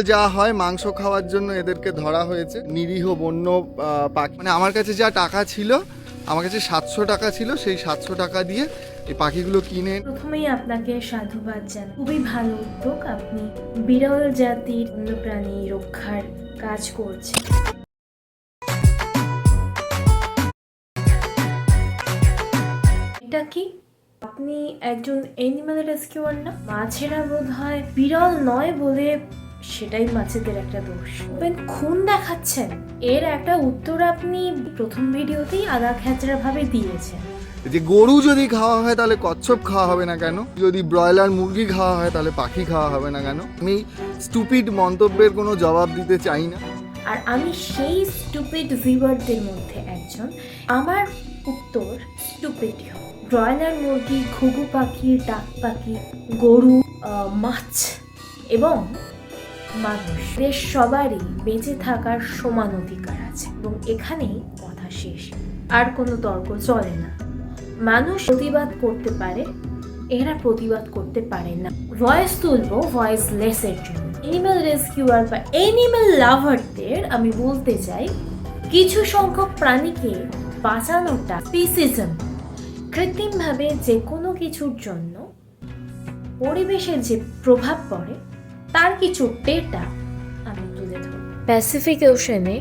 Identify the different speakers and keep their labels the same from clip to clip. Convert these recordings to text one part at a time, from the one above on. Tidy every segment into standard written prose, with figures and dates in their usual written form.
Speaker 1: যা হয় মাংস খাওয়ার জন্য এদেরকে ধরা হয়েছে। নিরীহ বন্য পাখি, মানে আমার কাছে যা টাকা ছিল, আমার কাছে 700 টাকা ছিল, সেই 700 টাকা দিয়ে এই পাখিগুলো কিনে।
Speaker 2: প্রথমেই আপনাকে সাধুবাদ জানাই, খুবই ভালো উদ্যোগ। আপনি বিরল জাতির বন্যপ্রাণী রক্ষার কাজ করছেন। এটা কি আপনি একজন অ্যানিমাল রেস্কিউয়ার না? মাছেরা বোধহয় বিরল নয় বলে সেটাই মাছেদের একটা দোষ। খুন দেখাচ্ছেন, এর একটা উত্তর আপনি প্রথম ভিডিওতেই আদা খেচড়া ভাবে দিয়েছেন।
Speaker 1: যে গরু যদি খাওয়া হয় তাহলে কচ্ছপ খাওয়া হবে না কেন? যদি ব্রয়লার মুরগি খাওয়া হয় তাহলে পাখি খাওয়া হবে না কেন? আমি স্টুপিড মন্তব্যের কোনো জবাব দিতে চাই না।
Speaker 2: আর আমি সেই স্টুপিড ভিউয়ারদের মধ্যে একজন। আমার উত্তর স্টুপিড হবে। ব্রয়লার মুরগি, ঘুঘু পাখি, ডাক পাখি, গরু, মাছ এবং মানুষ, এদের সবারই বেঁচে থাকার সমান অধিকার আছে এবং এখানেই কথা শেষ, আর কোনো তর্ক চলে না। মানুষ প্রতিবাদ করতে পারে, এরা প্রতিবাদ করতে পারে না। ভয়েস তুলবো ভয়েস লেসের জন্য। অ্যানিমাল রেস্কিউয়ার বা অ্যানিমাল লাভারদের আমি বলতে চাই, কিছু সংখ্যক প্রাণীকে বাঁচানোটা স্পিসিজম। কৃত্রিমভাবে যে কোনো কিছুর জন্য পরিবেশের যে প্রভাব পড়ে তার কিছু ডেটা আমি তুলে ধরব। Pacific Oshane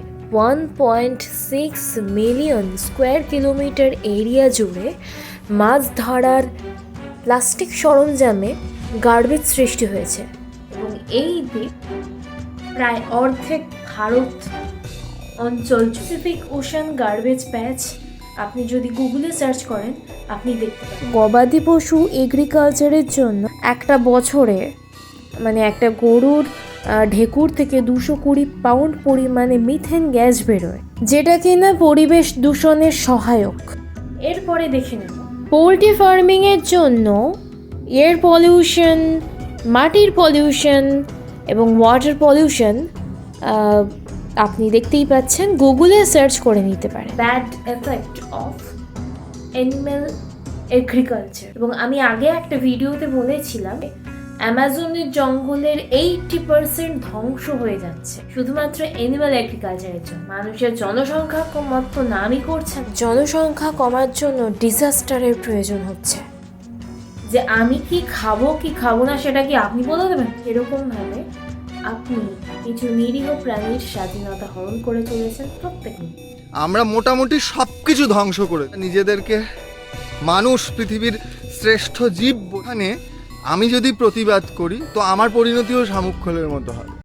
Speaker 2: 1.6 million square kilometre area জুড়ে মাছ ধরার প্লাস্টিক সরঞ্জামে গার্বেজ সৃষ্টি হয়েছে এবং এই দ্বীপ প্রায় অর্ধেক ভারত অঞ্চল। প্যাসিফিক ওশান গার্বেজ প্যাচ আপনি যদি গুগলে সার্চ করেন আপনি দেখতে পাবেন। গবাদি পশু এগ্রিকালচারের জন্য একটা বছরে মানে একটা গরুর ঢেকুর থেকে 220 পাউন্ড পরিমাণে মিথেন গ্যাস বেরোয়, যেটা কিনা পরিবেশ দূষণের সহায়ক। এরপরে দেখে নেব পোলট্রি ফার্মিংয়ের জন্য এয়ার পলিউশন, মাটির পলিউশন এবং ওয়াটার পলিউশন আপনি দেখতেই পাচ্ছেন, গুগলে সার্চ করে নিতে পারেন। Bad effect of animal agriculture. এবং আমি আগে একটা ভিডিওতে বলেছিলাম অ্যামাজনের জঙ্গলের 80% ধ্বংস হয়ে যাচ্ছে শুধুমাত্র অ্যানিমাল এগ্রিকালচারের জন্য। মানুষের জনসংখ্যা কমার তো নামই করছে। জনসংখ্যা কমার জন্য ডিজাস্টারের প্রয়োজন হচ্ছে। যে আমি কি খাবো না সেটা কি আপনি বলে দেবেন? এরকম ভাবে আপনি কিছু নিরীহ প্রাণীর স্বাধীনতা হরণ করে চলেছেন প্রত্যেকে।
Speaker 1: আমরা মোটামুটি সব কিছু ধ্বংস করে নিজেদেরকে মানুষ পৃথিবীর শ্রেষ্ঠ জীব। ওখানে আমি যদি প্রতিবাদ করি তো আমার পরিণতিও শামুক খোলের মতো হবে।